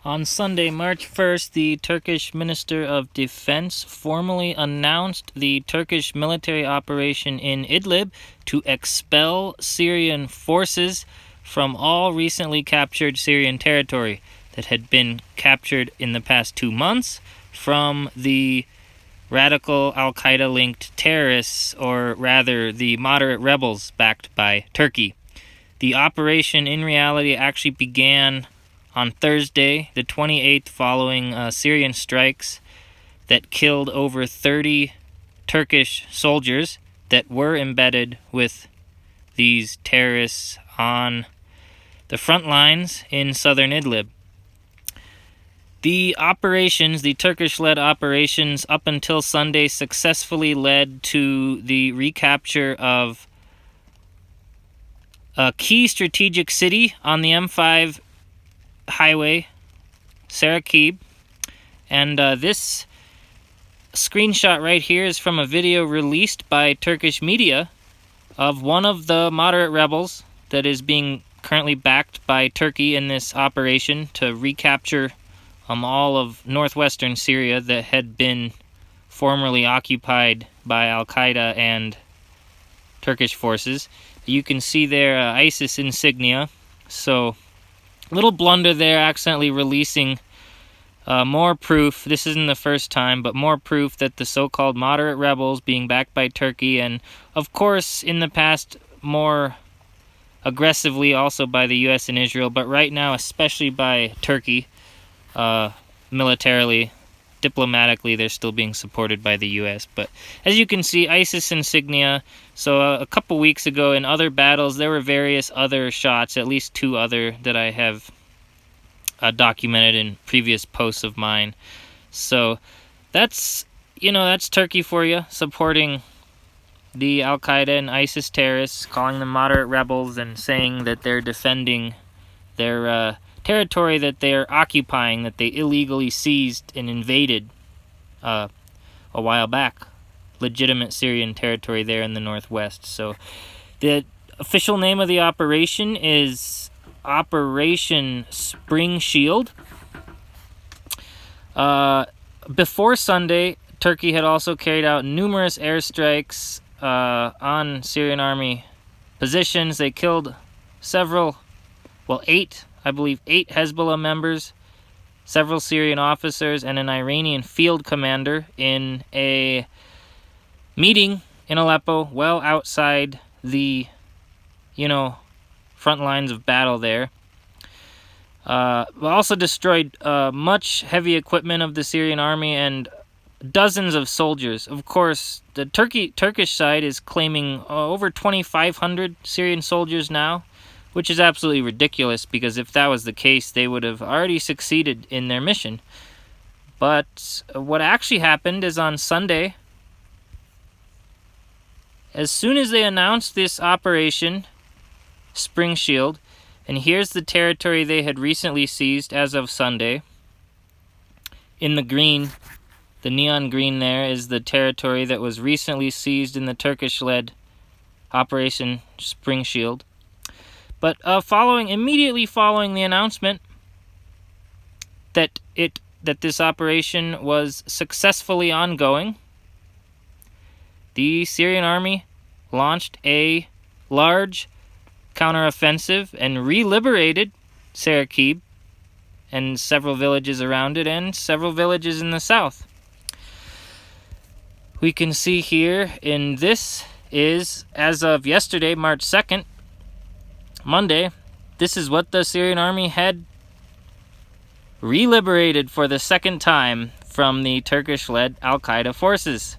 On Sunday, March 1st, the Turkish Minister of Defense formally announced the Turkish military operation in Idlib to expel Syrian forces from all recently captured Syrian territory that had been captured in the past 2 months from the radical al-Qaeda-linked terrorists, or rather the moderate rebels backed by Turkey. The operation in reality actually began on Thursday, the 28th, following Syrian strikes that killed over 30 Turkish soldiers that were embedded with these terrorists on the front lines in southern Idlib. The operations, the Turkish-led operations up until Sunday, successfully led to the recapture of a key strategic city on the M5 highway, Syria. And this screenshot right here is from a video released by Turkish media of one of the moderate rebels that is being currently backed by Turkey in this operation to recapture all of northwestern Syria that had been formerly occupied by al-Qaeda and Turkish forces. You can see there ISIS insignia. So, little blunder there, accidentally releasing more proof. This isn't the first time, but more proof that the so-called moderate rebels being backed by Turkey, and of course in the past more aggressively also by the U.S. and Israel, but right now especially by Turkey, militarily, diplomatically, they're still being supported by the U.S. But as you can see, ISIS insignia. So a couple weeks ago in other battles, there were various other shots, at least 2 other that I have documented in previous posts of mine. So that's Turkey for you, supporting the al-Qaeda and ISIS terrorists, calling them moderate rebels, and saying that they're defending their territory that they are occupying, that they illegally seized and invaded a while back. Legitimate Syrian territory there in the northwest. So the official name of the operation is Operation Spring Shield. Before Sunday, Turkey had also carried out numerous airstrikes on Syrian Army positions. They killed 8 Hezbollah members, several Syrian officers, and an Iranian field commander in a meeting in Aleppo, well outside the, front lines of battle there. Also destroyed much heavy equipment of the Syrian army and dozens of soldiers. Of course, the Turkish side is claiming over 2,500 Syrian soldiers now, which is absolutely ridiculous, because if that was the case, they would have already succeeded in their mission. But what actually happened is on Sunday, as soon as they announced this operation, Spring Shield, and here's the territory they had recently seized as of Sunday. In the green, the neon green there, is the territory that was recently seized in the Turkish-led Operation Spring Shield. But immediately following the announcement that this operation was successfully ongoing, the Syrian army launched a large counteroffensive and re-liberated Syria and several villages around it, and several villages in the south. We can see here this is, as of yesterday, March 2nd, Monday, this is what the Syrian army had re-liberated for the second time from the Turkish-led al-Qaeda forces.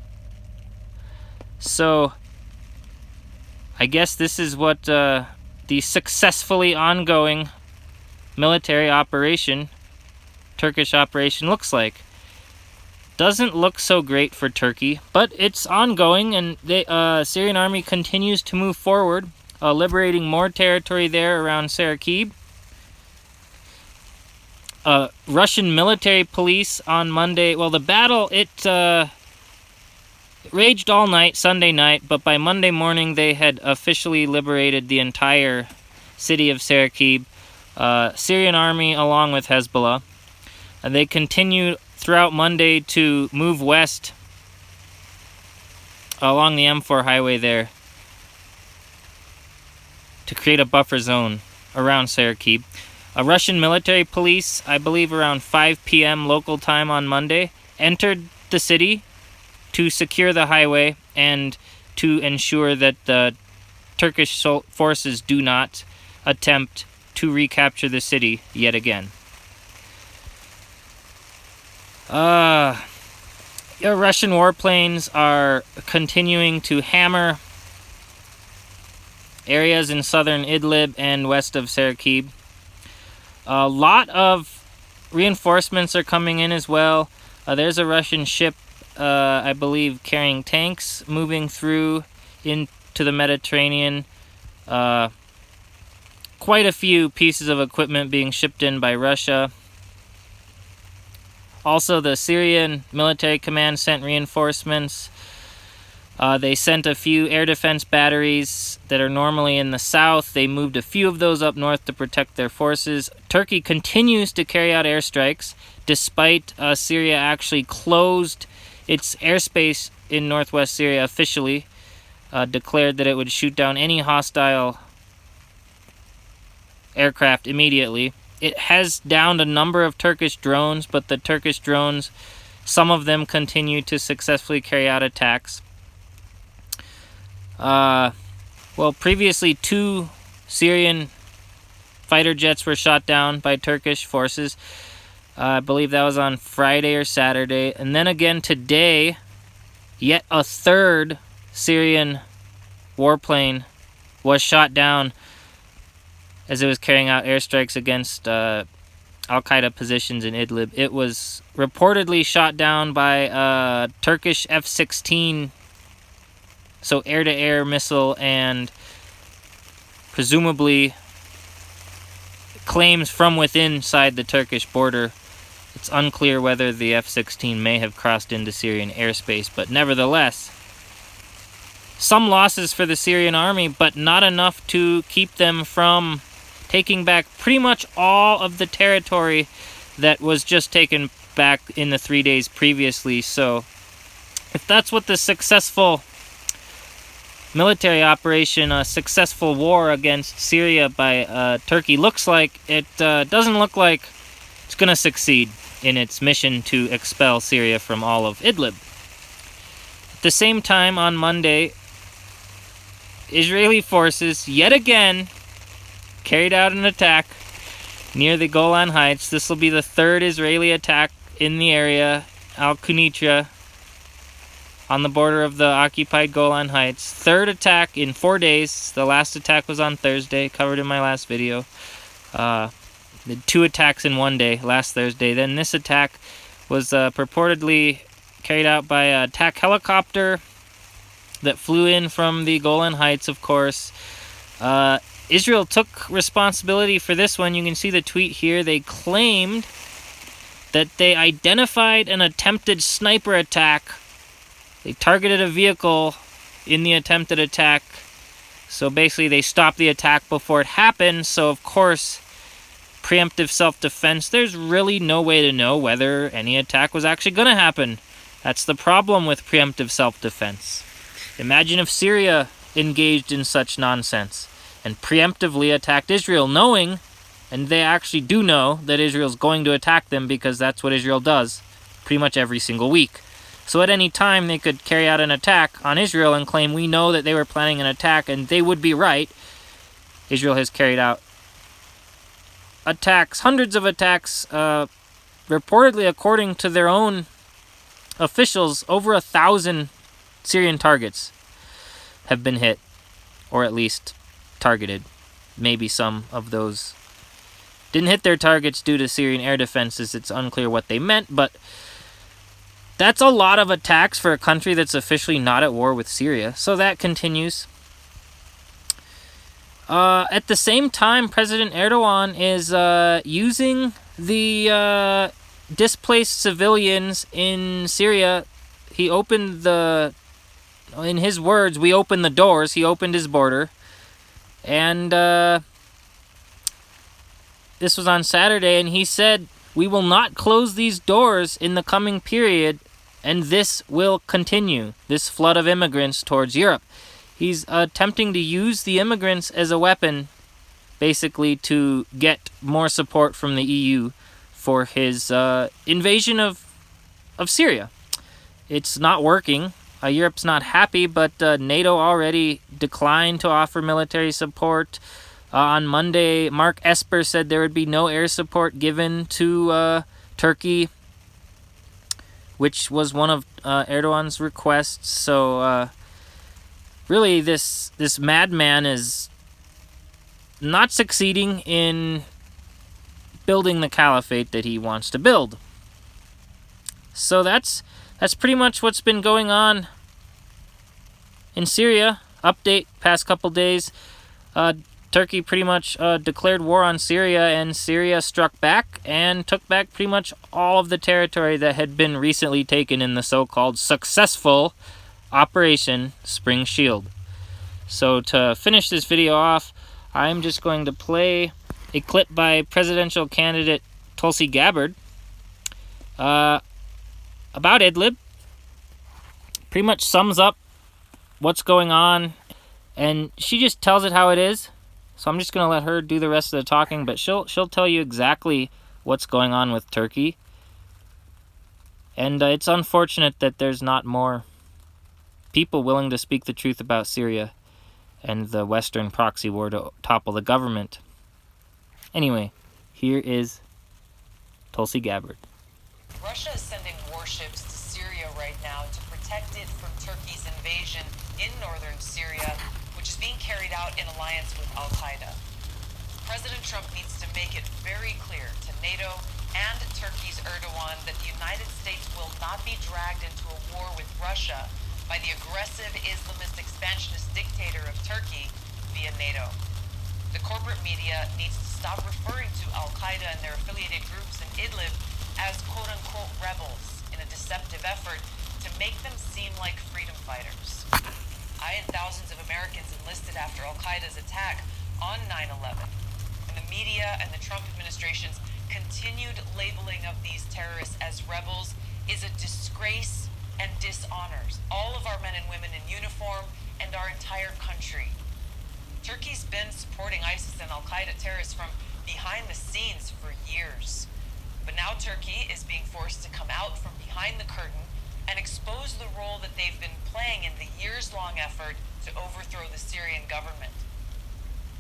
So, I guess this is what the successfully ongoing military operation, Turkish operation, looks like. Doesn't look so great for Turkey, but it's ongoing, and the Syrian army continues to move forward, liberating more territory there around Syria. Russian military police on Monday, the battle, it raged all night, Sunday night, but by Monday morning they had officially liberated the entire city of Syria. Syrian army along with Hezbollah. And they continue throughout Monday to move west along the M4 highway there to create a buffer zone around Syria. A Russian military police, I believe around 5 p.m. local time on Monday, entered the city to secure the highway and to ensure that the Turkish forces do not attempt to recapture the city yet again. Russian warplanes are continuing to hammer areas in southern Idlib and west of Syria. A lot of reinforcements are coming in as well. There's a Russian ship, I believe, carrying tanks moving through into the Mediterranean. Quite a few pieces of equipment being shipped in by Russia. Also, the Syrian military command sent reinforcements. They sent a few air defense batteries that are normally in the south. They moved a few of those up north to protect their forces. Turkey continues to carry out airstrikes, despite Syria actually closed its airspace in northwest Syria officially, declared that it would shoot down any hostile aircraft immediately. It has downed a number of Turkish drones, but the Turkish drones, some of them continue to successfully carry out attacks. Previously 2 Syrian fighter jets were shot down by Turkish forces. I believe that was on Friday or Saturday. And then again today, yet a 3rd Syrian warplane was shot down as it was carrying out airstrikes against al-Qaeda positions in Idlib. It was reportedly shot down by Turkish F-16, so air-to-air missile, and presumably claims from within inside the Turkish border. It's unclear whether the F-16 may have crossed into Syrian airspace, but nevertheless, some losses for the Syrian army, but not enough to keep them from taking back pretty much all of the territory that was just taken back in the 3 days previously. So if that's what the successful military operation, a successful war against Syria by Turkey looks like, it doesn't look like it's going to succeed in its mission to expel Syria from all of Idlib. At the same time, on Monday, Israeli forces yet again carried out an attack near the Golan Heights. This will be the 3rd Israeli attack in the area, al-Qunitra, on the border of the occupied Golan Heights. 3rd attack in 4 days. The last attack was on Thursday, covered in my last video. The 2 attacks in 1 day, last Thursday. Then this attack was purportedly carried out by a attack helicopter that flew in from the Golan Heights, of course. Israel took responsibility for this one. You can see the tweet here. They claimed that they identified an attempted sniper attack. They targeted a vehicle in the attempted attack. So basically they stopped the attack before it happened. So of course, preemptive self-defense, there's really no way to know whether any attack was actually going to happen. That's the problem with preemptive self-defense. Imagine if Syria engaged in such nonsense and preemptively attacked Israel, knowing, and they actually do know, that Israel's going to attack them because that's what Israel does pretty much every single week. So at any time, they could carry out an attack on Israel and claim, we know that they were planning an attack, and they would be right. Israel has carried out attacks, hundreds of attacks, reportedly, according to their own officials, over 1,000 Syrian targets have been hit, or at least targeted. Maybe some of those didn't hit their targets due to Syrian air defenses. It's unclear what they meant, but that's a lot of attacks for a country that's officially not at war with Syria. So that continues. At the same time, President Erdogan is using the displaced civilians in Syria. He opened in his words, we opened the doors. He opened his border. And this was on Saturday, and he said We will not close these doors in the coming period, and this will continue, this flood of immigrants towards Europe. He's attempting to use the immigrants as a weapon, basically, to get more support from the EU for his invasion of Syria. It's not working. Europe's not happy, but NATO already declined to offer military support. On Monday, Mark Esper said there would be no air support given to Turkey, which was one of Erdogan's requests. So really, this madman is not succeeding in building the caliphate that he wants to build. So that's pretty much what's been going on in Syria. Update past couple days. Turkey pretty much declared war on Syria, and Syria struck back and took back pretty much all of the territory that had been recently taken in the so-called successful Operation Spring Shield. So to finish this video off, I'm just going to play a clip by presidential candidate Tulsi Gabbard about Idlib. Pretty much sums up what's going on, and she just tells it how it is. So I'm just going to let her do the rest of the talking, but she'll tell you exactly what's going on with Turkey. And it's unfortunate that there's not more people willing to speak the truth about Syria and the Western proxy war to topple the government. Anyway, here is Tulsi Gabbard. Russia is sending warships to Syria right now to protect it from Turkey's invasion in northern Syria, which is being carried out in alliance with al-Qaeda. President Trump needs to make it very clear to NATO and Turkey's Erdogan that the United States will not be dragged into a war with Russia by the aggressive Islamist expansionist dictator of Turkey via NATO. The corporate media needs to stop referring to al-Qaeda and their affiliated groups in Idlib as quote-unquote rebels in a deceptive effort to make them seem like freedom fighters. I and thousands of Americans enlisted after al-Qaeda's attack on 9/11, and the media and the Trump administration's continued labeling of these terrorists as rebels is a disgrace and dishonors all of our men and women in uniform and our entire country. Turkey's been supporting ISIS and al-Qaeda terrorists from behind the scenes for years. But now Turkey is being forced to come out from behind the curtain and expose the role that they've been playing in the years-long effort to overthrow the Syrian government.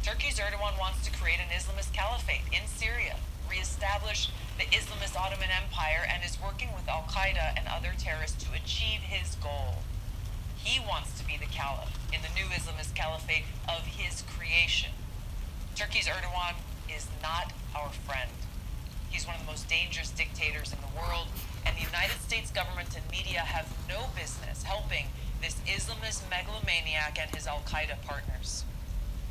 Turkey's Erdogan wants to create an Islamist caliphate in Syria, reestablish the Islamist Ottoman Empire, and is working with al-Qaeda and other terrorists to achieve his goal. He wants to be the caliph in the new Islamist caliphate of his creation. Turkey's Erdogan is not our friend. He's one of the most dangerous dictators in the world, and the United States government and media have no business helping this Islamist megalomaniac and his al-Qaeda partners.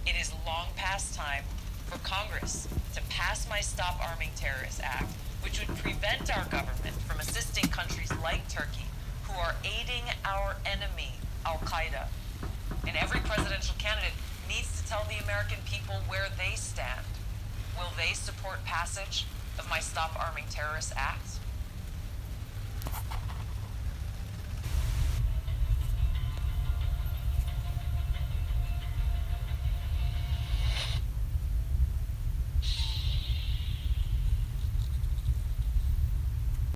It is long past time for Congress to pass my Stop Arming Terrorists Act, which would prevent our government from assisting countries like Turkey, who are aiding our enemy, al-Qaeda. And every presidential candidate needs to tell the American people where they stand. Will they support passage of my Stop Arming Terrorists Act?